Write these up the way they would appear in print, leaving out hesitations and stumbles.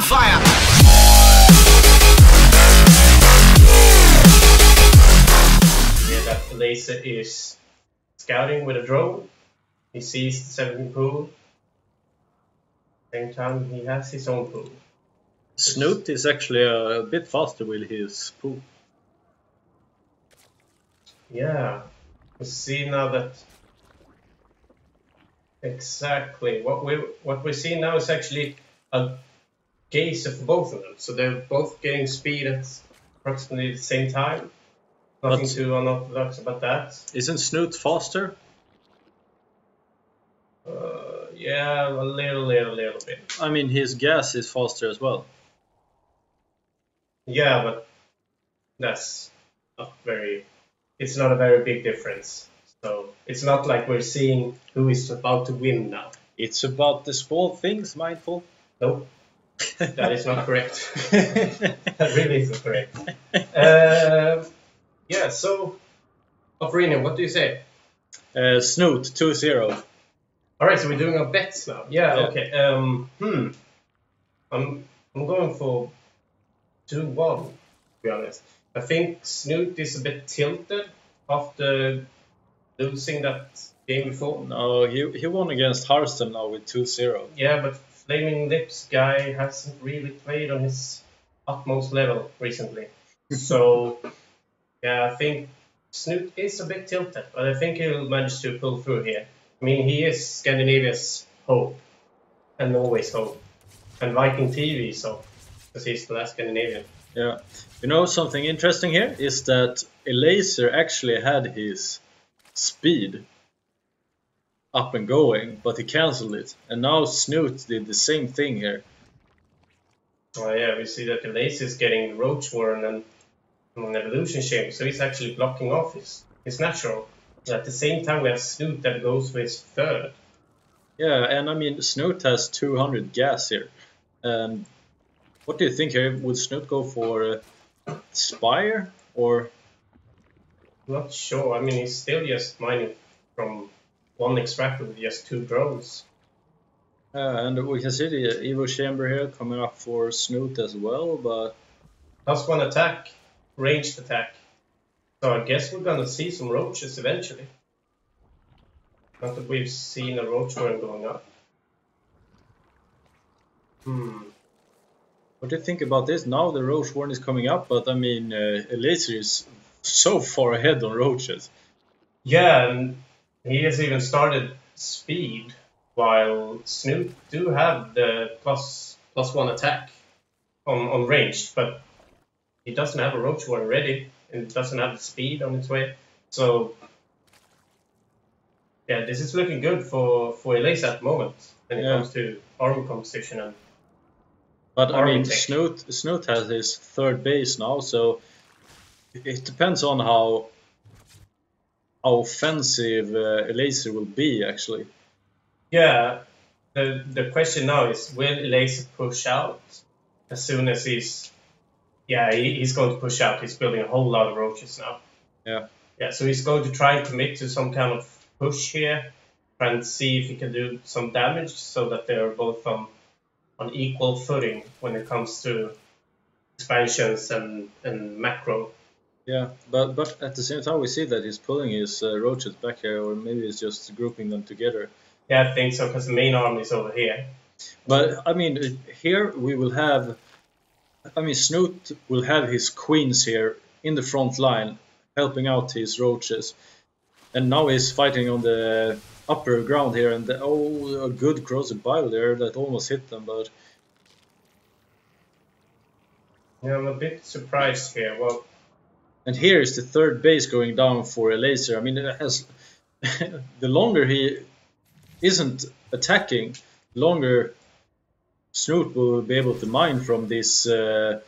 fire. Yeah, that Elazer is scouting with a drone. He sees the 17 pool. Same time, he has his own pool. Snute is actually a bit faster with his pool. Yeah, we see now that exactly what we're seeing now is actually a gaze of both of them. So they're both getting speed at approximately the same time. Nothing too unorthodox about that. Isn't Snute faster? Yeah, a little bit. I mean, his gas is faster as well. Yeah, but that's not very. It's not a very big difference. So it's not like we're seeing who is about to win now. It's about the small things, mindful. Nope, that is not correct. That really isn't correct. Yeah. So, Operator, what do you say? Snute 2-0. All right, so we're doing our bets now. Yeah. Okay. I'm going for 2-1. To be honest, I think Snute is a bit tilted after losing that game before. No, he won against Harston now with 2-0. Yeah, but Flaming Lips guy hasn't really played on his utmost level recently. So, yeah, I think Snute is a bit tilted, but I think he'll manage to pull through here. I mean, he is Scandinavia's hope, and Norway's hope, and Viking TV's hope, because he's the last Scandinavian. Yeah. You know, something interesting here is that Elazer actually had his speed up and going, but he cancelled it. And now Snute did the same thing here. Oh yeah, we see that Elazer is getting Roach Warren and an Evolution Chamber, so he's actually blocking off his natural. And at the same time, we have Snute that goes for his third. Yeah, and I mean, Snute has 200 gas here. And what do you think here? Would Snute go for Spire or? Not sure. I mean, he's still just mining from one extractor with just 2 drones. And we can see the Evo Chamber here coming up for Snute as well, but... +1 attack, ranged attack. So I guess we're gonna see some roaches eventually. Not that we've seen a roach warren going up. What do you think about this? Now the roach warren is coming up, but I mean, Elazer is so far ahead on roaches. Yeah, and he has even started speed, while Snute do have the +1 attack on ranged, but he doesn't have a roach warren ready, and it doesn't have the speed on its way. So yeah, this is looking good for Elazer at the moment when it comes to army composition. But I mean, Snute has his third base now, so it depends on how offensive Elazer will be, actually. Yeah, the question now is, will Elazer push out as soon as he's going to push out. He's building a whole lot of roaches now. Yeah, so he's going to try and commit to some kind of push here, try and see if he can do some damage so that they're both on equal footing when it comes to expansions and macro. Yeah, but at the same time we see that he's pulling his roaches back here, or maybe he's just grouping them together. Yeah, I think so, because the main army is over here. But I mean, here we will have, I mean, Snute will have his queens here in the front line, helping out his roaches. And now he's fighting on the upper ground here, and a good corrosive bile there that almost hit them, but... Yeah, I'm a bit surprised here. Well, and here is the third base going down for Elazer. I mean, it has the longer he isn't attacking, the longer Snute will be able to mine from this third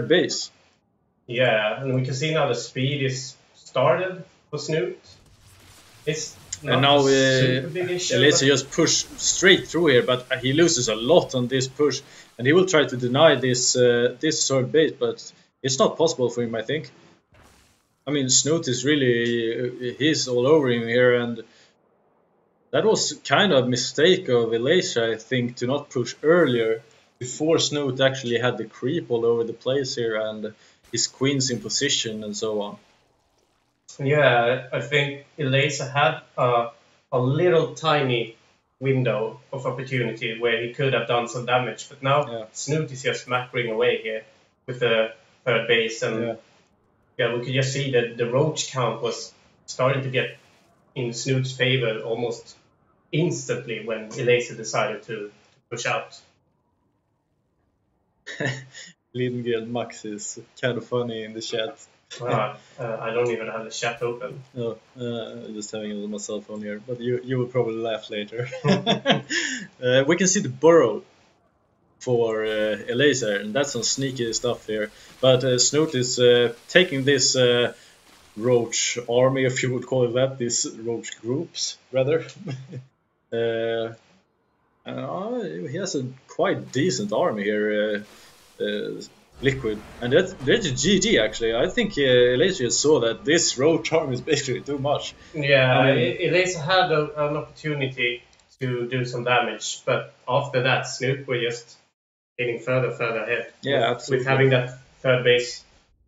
base. Yeah, and we can see now the speed is started for Snute. It's not and now super big issue. Elazer just push straight through here, but he loses a lot on this push, and he will try to deny this third base, but it's not possible for him, I think. I mean, Snute is really, he's all over him here, and that was kind of a mistake of Elazer, I think, to not push earlier before Snute actually had the creep all over the place here and his queens in position and so on. Yeah, I think Elazer had a little tiny window of opportunity where he could have done some damage, but now Snute is just smackering away here with the third base, and we could just see that the roach count was starting to get in Snoot's favor almost instantly when Elazer decided to push out. Lindgren Max is kind of funny in the chat. I don't even have the chat open. No, just having it on my cell phone here, but you will probably laugh later. We can see the burrow for Elazer, and that's some sneaky stuff here. But Snute is taking this roach army, if you would call it that, these roach groups, rather. He has a quite decent army here, Liquid, and that's a GG actually. I think Elazer saw that this roach army is basically too much. Yeah, Elazer had an opportunity to do some damage, but after that, Snute were just getting further ahead. Yeah, absolutely. With having that third base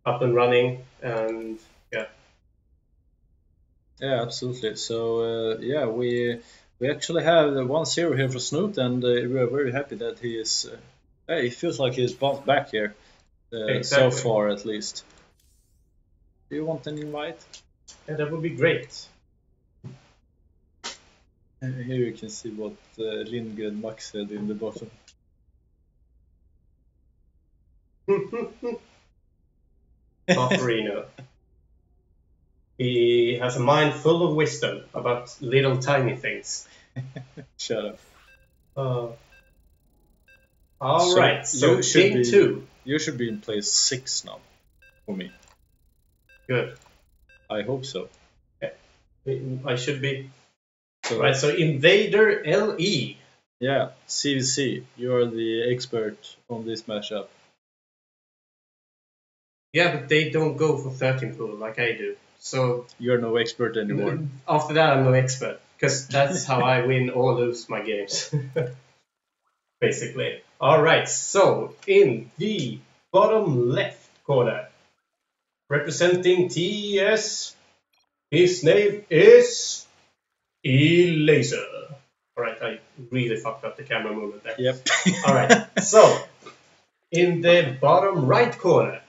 up and running, and yeah, absolutely. So we actually have 1-0 here for Snute, and we are very happy that he is. He feels like he's bounced back here. So far, at least. Do you want an invite? Yeah, that would be great. Here you can see what Lindgren Max said in the bottom. Bufferino. He has a mind full of wisdom about little tiny things. Shut up. Alright, so game 2. You should be in place 6 now, for me. Good. I hope so. Yeah. I should be. Right, so Invader LE. Yeah, CVC. You are the expert on this matchup. Yeah, but they don't go for 13 pool like I do. So you're no expert anymore. After that, I'm no expert, because that's how I win or lose my games. Basically. Alright, so in the bottom left corner, representing TES, his name is Elazer. Alright, I really fucked up the camera movement there. Yep. Alright, so in the bottom right corner,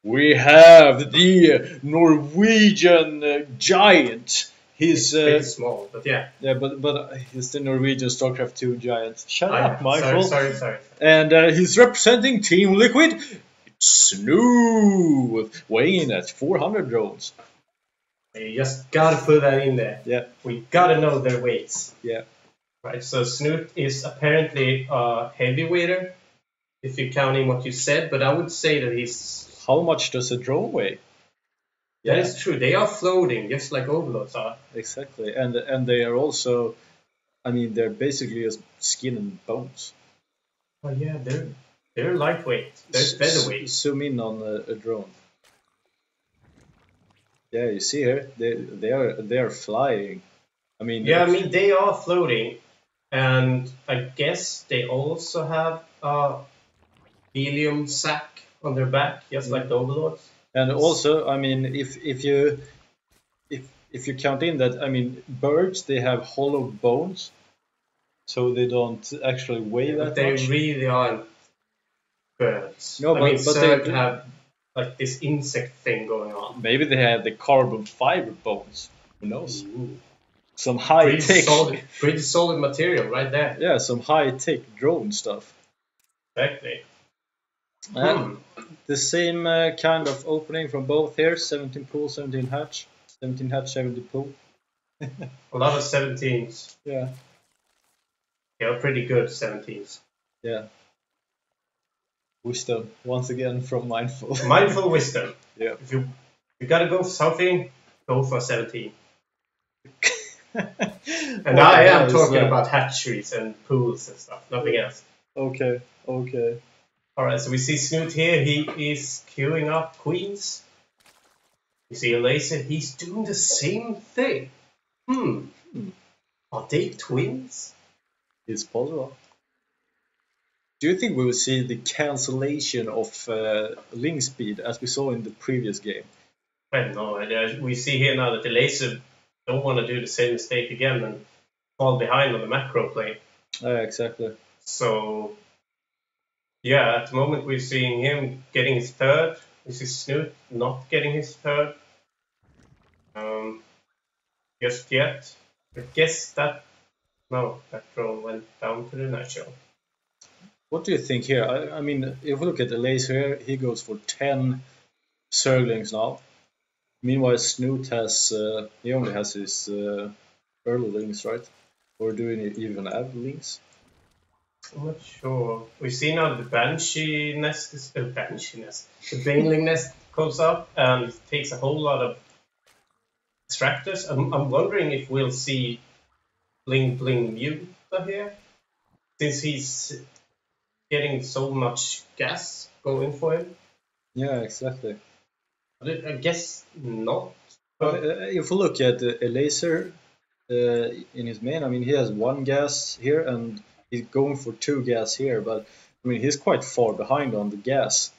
we have the Norwegian giant. He's pretty small, but yeah. Yeah, but he's the Norwegian StarCraft 2 giant. Shut up, Michael. Sorry. And he's representing Team Liquid. Snute, weighing in at 400 drones. You just gotta put that in there. Yeah. We gotta know their weights. Yeah. Right, so Snute is apparently a heavyweighter, if you're counting what you said, but I would say that he's... How much does a drone weigh? That is true. They are floating, just like overlords are. Exactly, and they are also, I mean, they're basically just skin and bones. Oh yeah, they're lightweight. They're featherweight. Zoom in on a drone. Yeah, you see here, they are flying. I mean. Yeah, I mean they are floating, and I guess they also have a helium sac on their back, just like the overlords. And also, I mean, if you count in that, I mean, birds, they have hollow bones, so they don't actually weigh that much. They really aren't birds. No, but they have like this insect thing going on. Maybe they have the carbon fiber bones. Who knows? Ooh. Some high tech, pretty solid material right there. Yeah, some high tech drone stuff. Exactly. And the same kind of opening from both here, 17 pool, 17 hatch. 17 hatch, 17 pool. A lot of 17s. Yeah. Yeah, pretty good 17s. Yeah. Wisdom, once again, from Mindful. Mindful wisdom. Yeah. If you gotta go for something, go for 17. And I am talking about hatcheries and pools and stuff, nothing else. Okay. Alright, so we see Snute here, he is queuing up queens. You see Elazer, he's doing the same thing. Are they twins? It's possible. Do you think we will see the cancellation of link speed as we saw in the previous game? Well, no, we see here now that the Elazer don't want to do the same mistake again and fall behind on the macro play. Exactly. So, yeah, at the moment we're seeing him getting his third. This is Snute not getting his third. Just yet. I guess that drone went down to the national. What do you think here? I mean, if we look at Elazer here, he goes for 10 Zerglings now. Meanwhile, Snute has, he only has his early links, right? Or do he even have links? I'm not sure. We see now the Banshee nest, the Baneling nest comes up and it takes a whole lot of extractors. I'm wondering if we'll see Bling Bling Muta here, since he's getting so much gas going for him. Yeah, exactly. I guess not. But if we look at Elazer in his main, I mean, he has 1 gas here and he's going for 2 gas here, but I mean, he's quite far behind on the gas.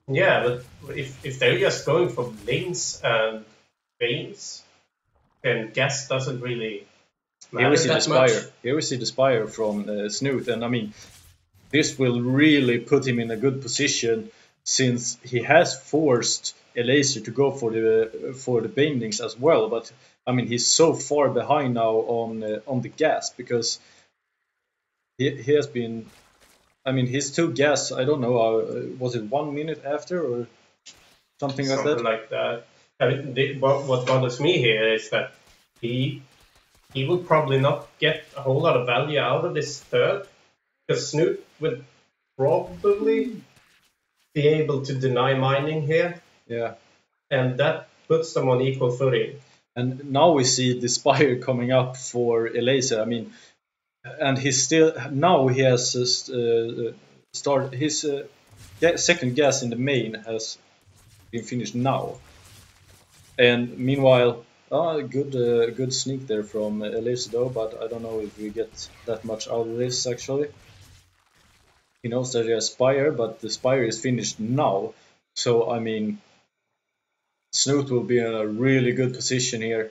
Yeah, but if they're just going for links and veins, then gas doesn't really matter that much. Here we see the Spire from Snute, and I mean, this will really put him in a good position since he has forced Elazer to go for the Banelings as well. But I mean, he's so far behind now on the gas because he has been. I mean, his 2 gas. I don't know. Was it 1 minute after or something like that? Something like that. I mean, what bothers me here is that he will probably not get a whole lot of value out of this third, because Snute would probably be able to deny mining here. Yeah. And that puts them on equal footing. And now we see the Spire coming up for Elazer. I mean, and he's still now he has started his second gas in the main has been finished now. And meanwhile, good sneak there from Elazer though, but I don't know if we get that much out of this actually. He knows that he has Spire, but the Spire is finished now. So, I mean, Snute will be in a really good position here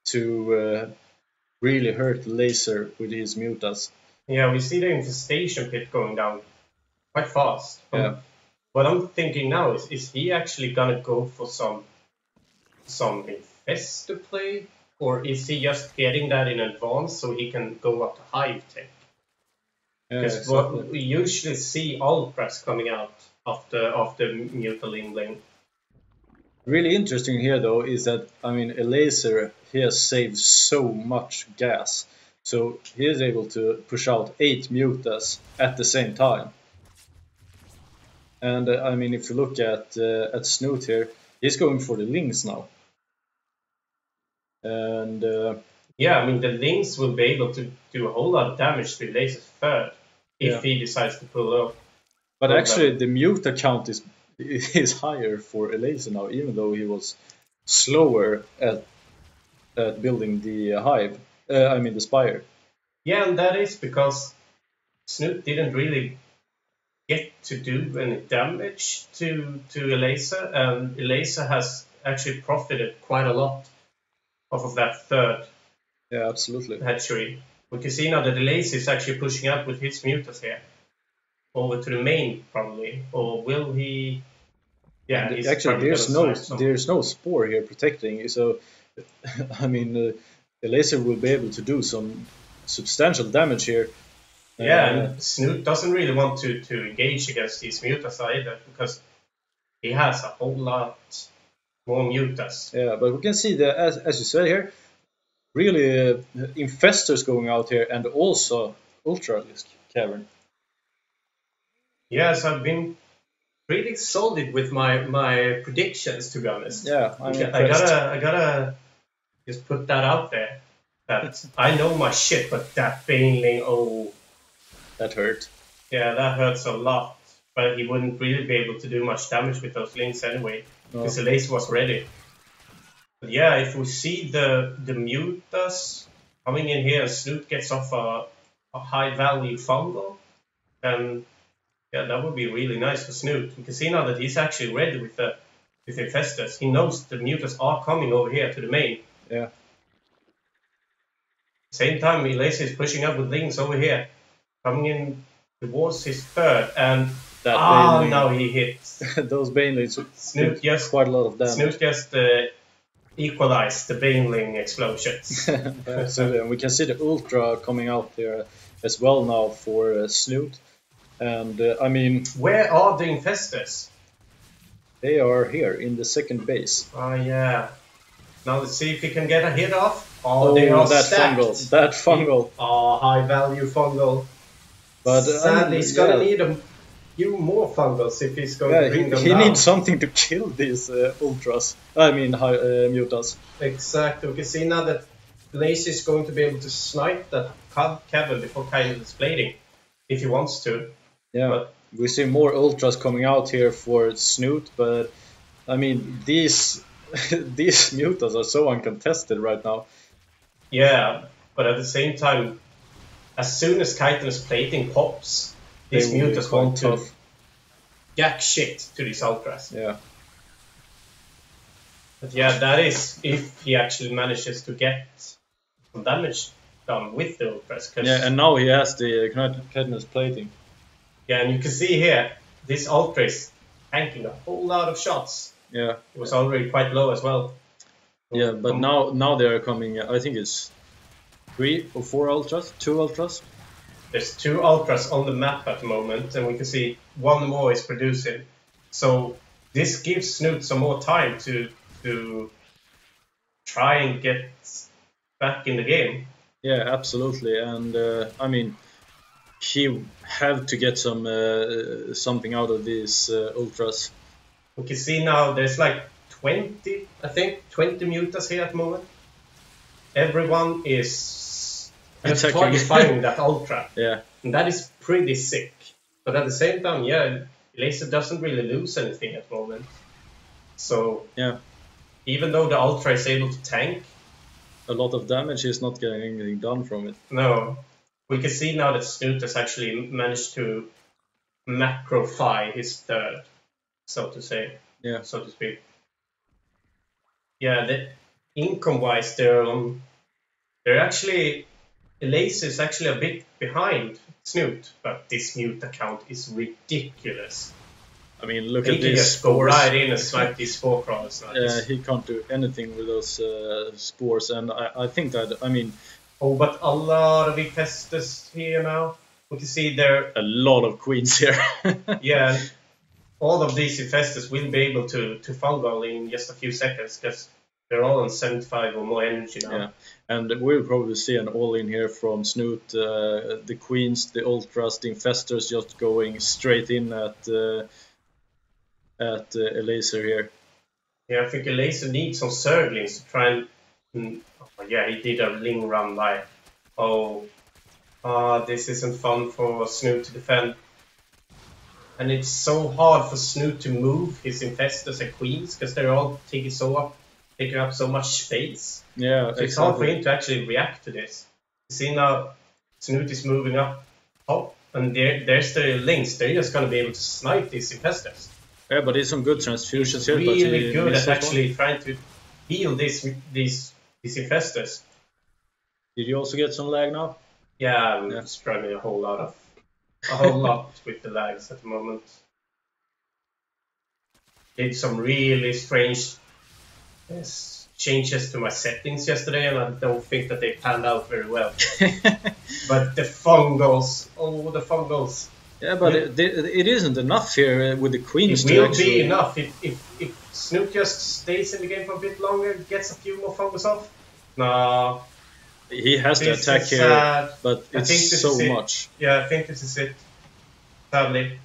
to really hurt Elazer with his mutas. Yeah, we see the infestation pit going down quite fast. Yeah. What I'm thinking now is he actually gonna go for some infestor play, or is he just getting that in advance so he can go up to hive tech? Because exactly. what we usually see Ultras coming out after Mutaling Bling. Really interesting here though is that, I mean, Elazer, he has saved so much gas. So he is able to push out 8 mutas at the same time. And I mean, if you look at Snute here, he's going for the links now. And yeah, I mean, the links will be able to do a whole lot of damage to Elazer's third if he decides to pull up. But actually, the muta count is higher for Elazer now, even though he was slower at building the hive. I mean, the Spire. Yeah, and that is because Snute didn't really get to do any damage to Elazer, and Elazer has actually profited quite a lot off of that third. Yeah, absolutely. Hatchery. We can see now that Elazer is actually pushing up with his mutas here over to the main, probably, or will he? Yeah, actually, there's no spore here protecting. So, I mean, Elazer will be able to do some substantial damage here. Yeah, and Snute doesn't really want to engage against these mutas either, because he has a whole lot more mutas. Yeah, but we can see that, as you said here, really infestors going out here, and also Ultralisk Cavern. Yes, I've been pretty solid with my predictions, to be honest. Yeah, I gotta just put that out there. That I know my shit, but that Baneling, oh, that hurt. Yeah, that hurts a lot. But he wouldn't really be able to do much damage with those links anyway, because the Elazer was ready. But yeah, if we see the mutas coming in here and Snute gets off a high value fumble, And yeah, that would be really nice for Snute. You can see now that he's actually ready with the infestors. He knows the mutas are coming over here to the main. Yeah. Same time, Elazer is pushing up with Lings over here, coming in towards his third, and now he hits. Those Banelings. Snute just quite a lot of damage. Snute just equalized the Baneling explosions. Absolutely, and we can see the Ultra coming out there as well now for Snute. And I mean, where are the infestors? They are here in the second base. Oh yeah. Now let's see if we can get a hit off. Oh, they are that stacked. fungal! That fungal! Oh, high value fungal. But sadly, he's gonna need a few more fungals if he's going to bring them down. He needs something to kill these ultras. I mean, mutas. Exactly. We can see now that Elazer is going to be able to snipe that cavern before kind of blading, if he wants to. Yeah, but we see more ultras coming out here for Snute, but I mean these these mutas are so uncontested right now. Yeah, but at the same time, as soon as Chitinous plating pops, these mutas want to jack shit to these ultras. Yeah. But yeah, that is if he actually manages to get some damage done with the ultras. Yeah, and now he has the Chitinous plating. Yeah, and you can see here, this ultra is tanking a whole lot of shots. Yeah. It was already quite low as well. Yeah, but now they are coming, I think it's 3 or 4 ultras, 2 ultras. There's 2 ultras on the map at the moment, and we can see 1 more is producing. So this gives Snute some more time to try and get back in the game. Yeah, absolutely, and I mean, he have to get some something out of these ultras. We can see now there's like 20, I think, 20 mutas here at the moment. Everyone is targeting that ultra. Yeah. And that is pretty sick. But at the same time, yeah, Elazer doesn't really lose anything at the moment. So, yeah, even though the ultra is able to tank a lot of damage, he's not getting anything done from it. No. We can see now that Snute has actually managed to macrofy his third, so to say. Yeah. So to speak. Yeah, the income-wise, they're actually... Elazer is actually a bit behind Snute, but this mute account is ridiculous. I mean, look he at these just spores. Go right in and swipe these spore crawlers. Yeah, he can't do anything with those spores, and I think that, I mean... Oh, but a lot of infestors here now. We can see there... A lot of queens here. Yeah, all of these infestors will be able to fungal in just a few seconds, because they're all on 75 or more energy now. Yeah, and we'll probably see an all-in here from Snute. The queens, the ultras, the infestors just going straight in at Elazer here. Yeah, I think Elazer needs some Zerglings to try and... Oh, yeah, he did a Ling run by. This isn't fun for Snute to defend. And it's so hard for Snute to move his infestors and queens, because they're all taking up so much space. Yeah, so it's hard for him to actually react to this. You see now, Snute is moving up top, and there's the links. They're just going to be able to snipe these infestors. Yeah, but he's some good transfusions here. Really good at actually trying to heal these infestors. Did you also get some lag now? Yeah, I'm struggling a whole lot with the lags at the moment. Did some really strange changes to my settings yesterday, and I don't think that they panned out very well. But the fungals, the fungals. Yeah, but it isn't enough here with the queens. It will be enough if Snute just stays in the game for a bit longer, gets a few more fungus off. No. He has to attack here, but it's so much. Yeah, I think this is it. Sadly.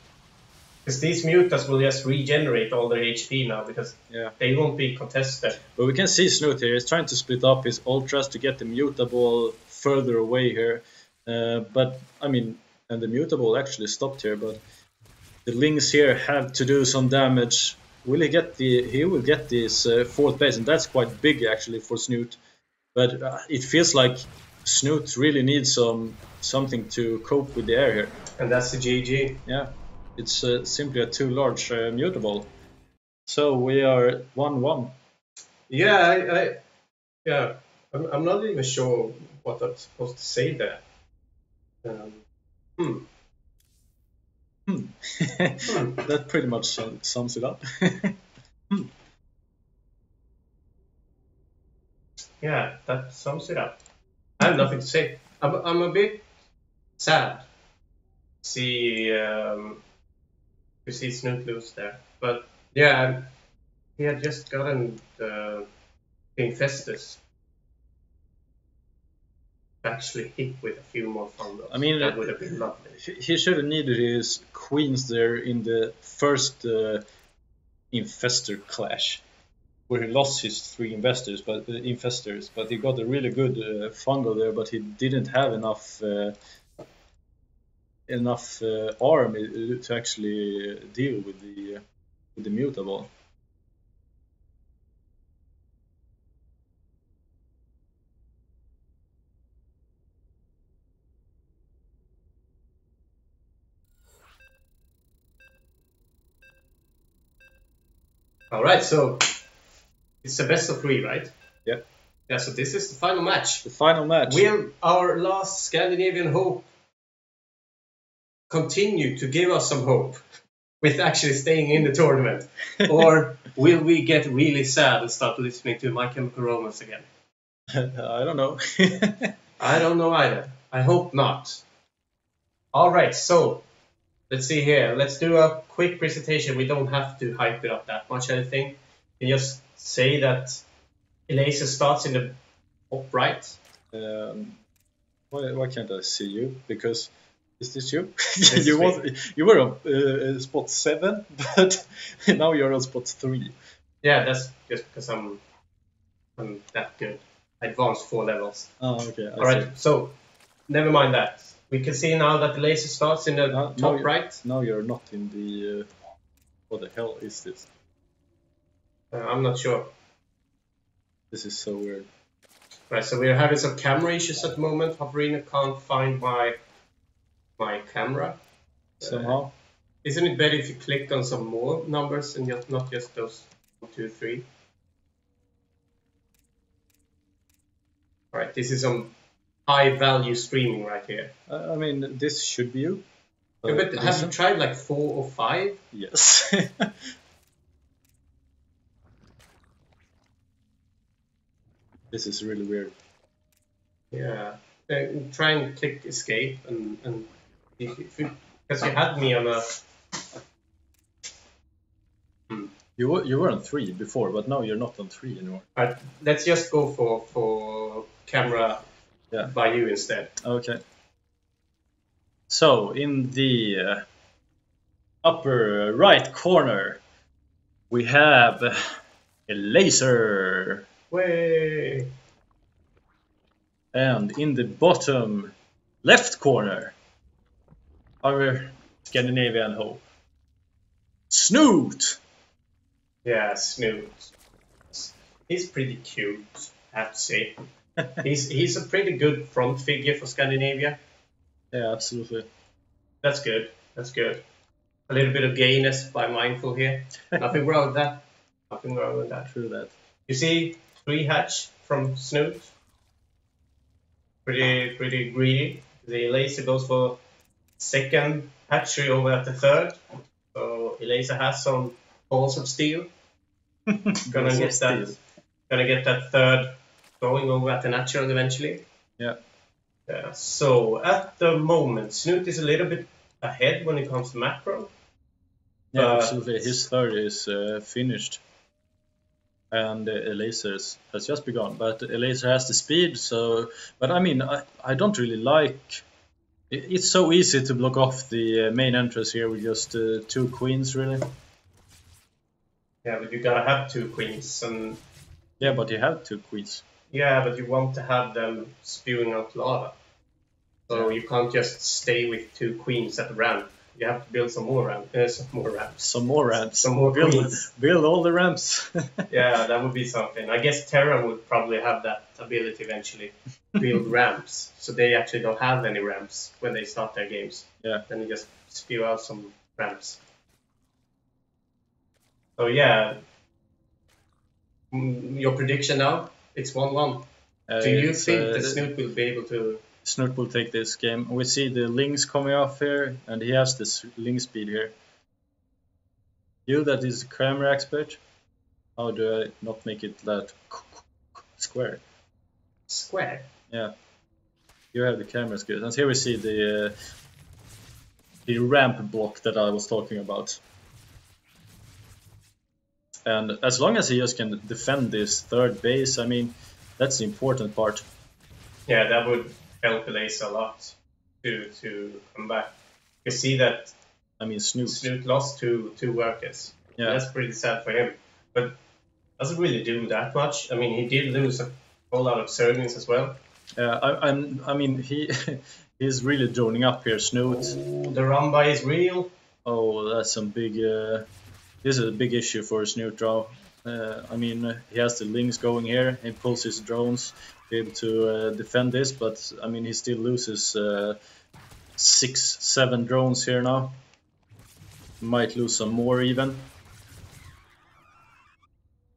Because these mutas will just regenerate all their HP now, because they won't be contested. But we can see Snute here. He's trying to split up his ultras to get the mutable further away here. But, I mean, and the mutable actually stopped here, but the Lings here have to do some damage. Will he get he will get this 4th base, and that's quite big actually for Snute. But it feels like Snute really needs something to cope with the air here. And that's the GG. Yeah, it's simply a too large mutable. So we are 1-1. Yeah, I'm not even sure what I'm supposed to say there. That pretty much sums it up. Yeah, that sums it up. I have nothing to say. I'm a bit sad to see Snute lose there, but yeah, he had just gotten the Infestus to actually hit with a few more fumbles. I mean, that would have been lovely. He should have needed his queens there in the first Infestor clash, where he lost his 3 infestors, but he got a really good fungal there, but he didn't have enough army to actually deal with the mutable. All right, so it's a best of 3, right? Yeah. Yeah, so this is the final match. The final match. Will our last Scandinavian hope continue to give us some hope with actually staying in the tournament? Or will we get really sad and start listening to My Chemical Romance again? I don't know. I don't know either. I hope not. All right, so let's see here. Let's do a quick presentation. We don't have to hype it up that much, I think. We just say that Elazer starts in the top right. Why can't I see you? Because is this you? This you were on spot 7, but now you're on spot 3. Yeah, that's just because I'm that good. Advanced 4 levels. Oh, okay. All right, so never mind that. We can see now that the Elazer starts in the top right. Now you're not in the... what the hell is this? I'm not sure. This is so weird. Right, so we're having some camera issues at the moment. Hoverina can't find my camera. Somehow. Isn't it better if you click on some more numbers and not just those 1, 2, 3? Alright, this is some high value streaming right here. I mean, this should be you. Yeah, but have you tried like 4 or 5? Yes. This is really weird. Yeah. Try and click escape and because you had me on a... You were on 3 before, but now you're not on 3 anymore. Alright, let's just go for camera by you instead. Okay. So, in the upper right corner, we have Elazer. Way. And in the bottom left corner, our Scandinavian hope, Snute. Yeah, Snute. He's pretty cute, I have to say. he's a pretty good front figure for Scandinavia. Yeah, absolutely. That's good. That's good. A little bit of gayness by Mindful here. Nothing wrong with that. Nothing wrong with that. True that. You see 3 hatch from Snute. Pretty greedy. The Elazer goes for second hatchery over at the third. So Elazer has some balls of steel. Gonna get that third going over at the natural eventually. Yeah. So at the moment, Snute is a little bit ahead when it comes to macro. Yeah, absolutely. His third is finished. And Elazer has just begun, but Elazer has the speed. So, but I mean, I don't really like. It's so easy to block off the main entrance here with just 2 queens, really. Yeah, but you gotta have 2 queens, and yeah, but you have 2 queens. Yeah, but you want to have them spewing out lava, so you can't just stay with 2 queens at the ramp. You have to build some more ramps. Some more ramps. Some more queens. Build all the ramps. Yeah, that would be something. I guess Terra would probably have that ability eventually. build ramps, so they actually don't have any ramps when they start their games. Yeah. Then you just spew out some ramps. So yeah, your prediction now? It's 1-1. Do you think that Snute will be able to? Snute will take this game. We see the Lings coming off here, and he has this Ling speed here. You that is a camera expert, how do I not make it that square? Square? Yeah. You have the camera skills. And here we see the ramp block that I was talking about. And as long as he just can defend this third base, I mean, that's the important part. Yeah, that would help Elazer a lot to come back. You see that. I mean, Snute lost two workers. Yeah, that's pretty sad for him. But doesn't really do that much. I mean, he did lose a whole lot of Zerglings as well. Yeah, I mean, he's really droning up here, Snute. Oh, the run by is real. Oh, that's some big. This is a big issue for Snute draw. I mean, he has the Lings going here. He pulls his drones, be able to defend this, but I mean, he still loses 6-7 drones here now. Might lose some more even.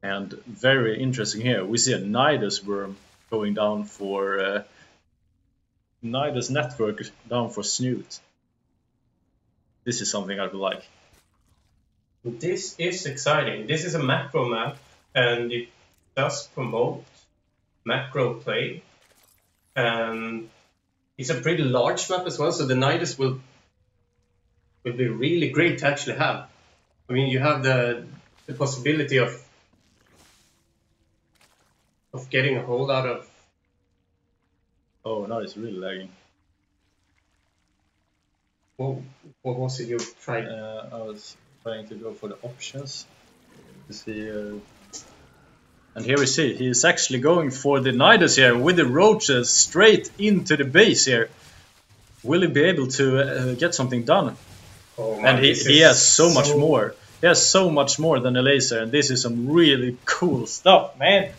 And very interesting here, we see a Nidus worm going down for Nidus network down for Snute. This is something I would like. This is exciting. This is a macro map, and it does promote macro play. And it's a pretty large map as well, so the Nidus will be really great to actually have. I mean, you have the possibility of getting a whole lot of... Oh, now it's really lagging. What was it you tried? I was trying to go for the options to see. And here we see he's actually going for the Nidus here with the roaches straight into the base here. Will he be able to get something done? Oh, and he has so much more. He has so much more than Elazer, and this is some really cool stuff, man.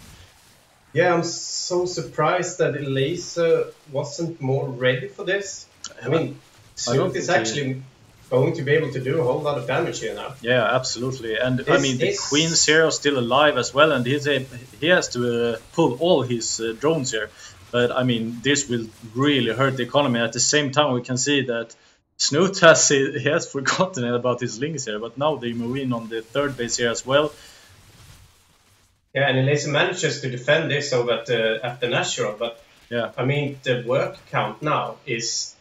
Yeah, I'm so surprised that Elazer wasn't more ready for this. I mean, Snute is actually going to be able to do a whole lot of damage here now. Yeah, absolutely. And I mean, the Queen's here are still alive as well, and he has to pull all his drones here. But I mean, this will really hurt the economy. At the same time, we can see that Snute has forgotten about his Lings here, but now they move in on the third base here as well. Yeah, and Elazer manages to defend this over at the Natural, but yeah, I mean, the work count now is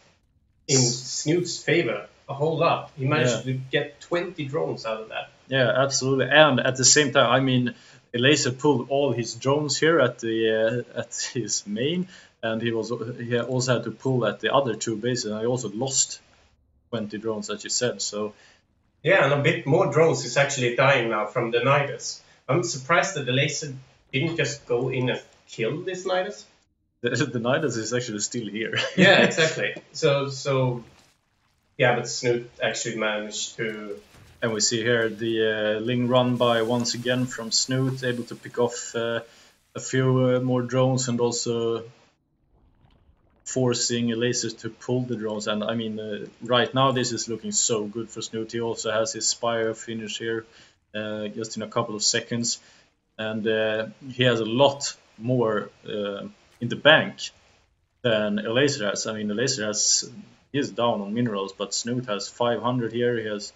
in Snute's favor a whole lot. He managed to get 20 drones out of that. Yeah, absolutely. And at the same time, I mean, Elazer pulled all his drones here at his main, and he also had to pull at the other two bases, and he also lost 20 drones, as you said. So yeah, and a bit more drones is actually dying now from the Nidus. I'm surprised that the Elazer didn't just go in and kill this Nidus. The Nidus is actually still here. Yeah, exactly. So yeah, but Snute actually managed to... And we see here the Ling run by once again from Snute, able to pick off a few more drones and also forcing Elazer to pull the drones. And I mean, right now this is looking so good for Snute. He also has his Spire finish here just in a couple of seconds. And he has a lot more in the bank than Elazer has. I mean, Elazer is down on minerals, but Snute has 500 here. He has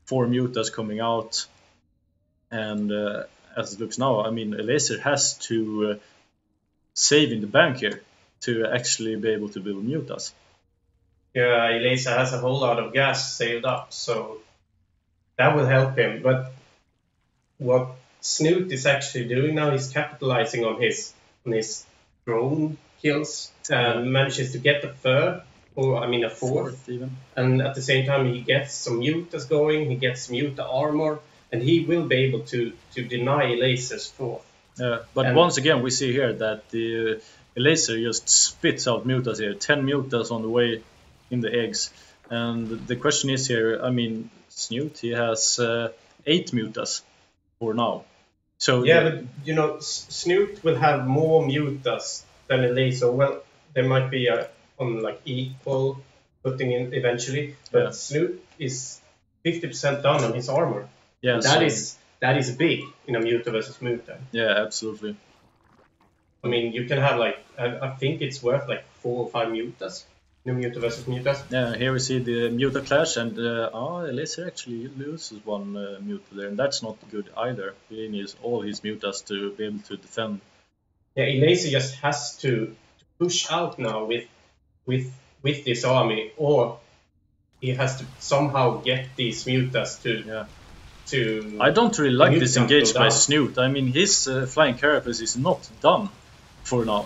4 mutas coming out, and as it looks now, I mean, Elazer has to save in the bank here to actually be able to build mutas. Yeah, Elazer has a whole lot of gas saved up, so that will help him. But what Snute is actually doing now, he's capitalizing on his drone kills and manages to get the third, or I mean a fourth even. And at the same time he gets some mutas going, he gets muta armor, and he will be able to deny Elazer's fourth. Yeah, but once again we see here that the Elazer just spits out mutas here, 10 mutas on the way in the eggs. And the question is here, I mean, Snute, he has 8 mutas for now. So yeah, but you know, Snute will have more mutas than Elazer. Well, there might be on like equal footing in eventually, but Snute is 50% done on his armor. Yeah, that is big in a Muta versus Muta. Yeah, absolutely. I mean, you can have like I think it's worth like 4 or 5 Mutas. No Muta versus Mutas. Yeah, here we see the Muta clash, and Elazer actually loses one Muta there, and that's not good either. He needs all his Mutas to be able to defend. Yeah, Elazer just has to push out now with this army, or he has to somehow get these Mutas to. I don't really like this engage by Snute. I mean, his flying carapace is not done for now.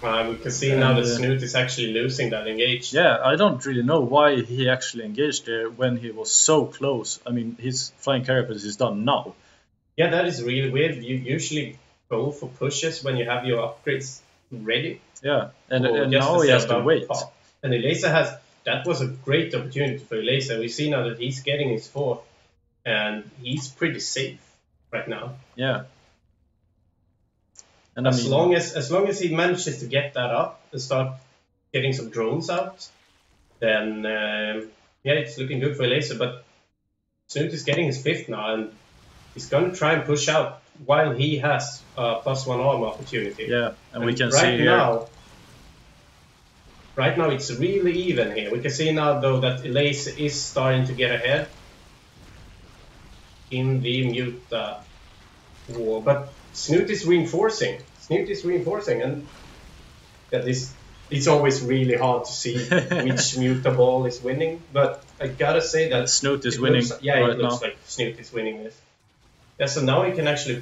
We can see now that Snute is actually losing that engage. Yeah, I don't really know why he actually engaged there when he was so close. I mean, his flying carapace is done now. Yeah, that is really weird. You usually go for pushes when you have your upgrades ready. Yeah, and now he has to wait. Pop. And Elazer that was a great opportunity for Elazer. We see now that he's getting his 4th, and he's pretty safe right now. Yeah. And as long as he manages to get that up and start getting some drones out, then it's looking good for Elazer. But Snute is getting his 5th now, and he's going to try and push out while he has a +1 armor opportunity. Yeah, and we can see here. Right now it's really even here. We can see now though that Elazer is starting to get ahead in the Muta war, but Snute is reinforcing. And it's always really hard to see which Muta ball is winning. But I gotta say that Snute is winning. It looks like Snute is winning this. Yeah, so now he can actually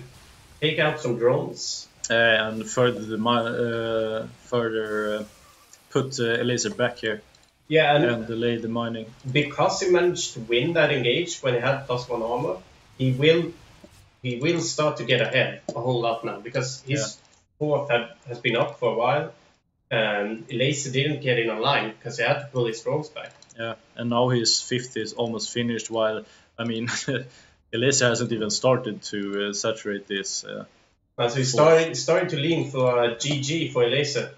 take out some drones and further put Elazer back here. Yeah, and delay the mining. Because he managed to win that engage when he had +1 armor, he will start to get ahead a whole lot now, because his 4th has been up for a while, and Elazer didn't get in line because he had to pull his drones back. Yeah, and now his 5th is almost finished, while, I mean, Elazer hasn't even started to saturate this. So he's starting to lean for a GG for Elazer.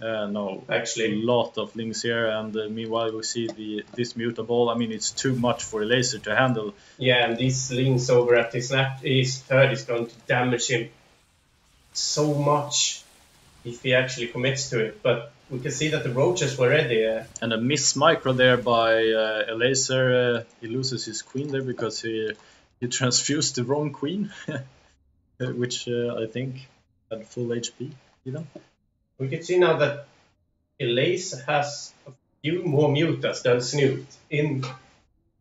No, actually, a lot of links here, and meanwhile we see this Muta ball. I mean, it's too much for Elazer to handle. Yeah, and these links over at his 3rd is going to damage him so much if he actually commits to it. But we can see that the roaches were ready. And a miss micro there by Elazer. He loses his queen there because he transfused the wrong queen, which I think had full HP even. We can see now that Elazer has a few more Mutas than Snute in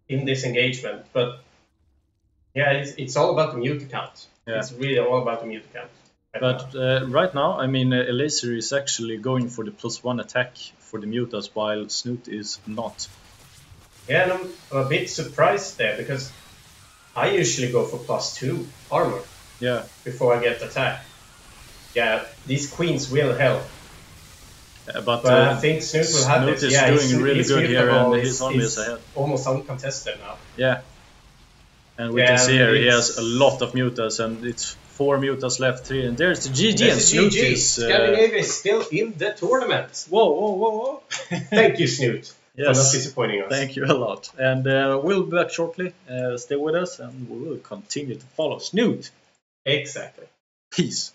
this engagement, but yeah, it's all about the Muta count. Yeah. It's really all about the Muta count. Right now, I mean, Elazer is actually going for the +1 attack for the Mutas, while Snute is not. Yeah, and I'm a bit surprised there, because I usually go for +2 armor. Yeah. Before I get attack. Yeah, these queens will help. But I think Snute will have this. Yeah, is doing really good here, and his army is ahead. Almost uncontested now. Yeah. And we can see here he has a lot of Mutas, and it's 4 Mutas left here. And there's the GG, and Snute is... Scandinavia is still in the tournament. Whoa. Thank you, Snute, for not disappointing us. Thank you a lot. And we'll be back shortly. Stay with us, and we will continue to follow Snute. Exactly. Peace.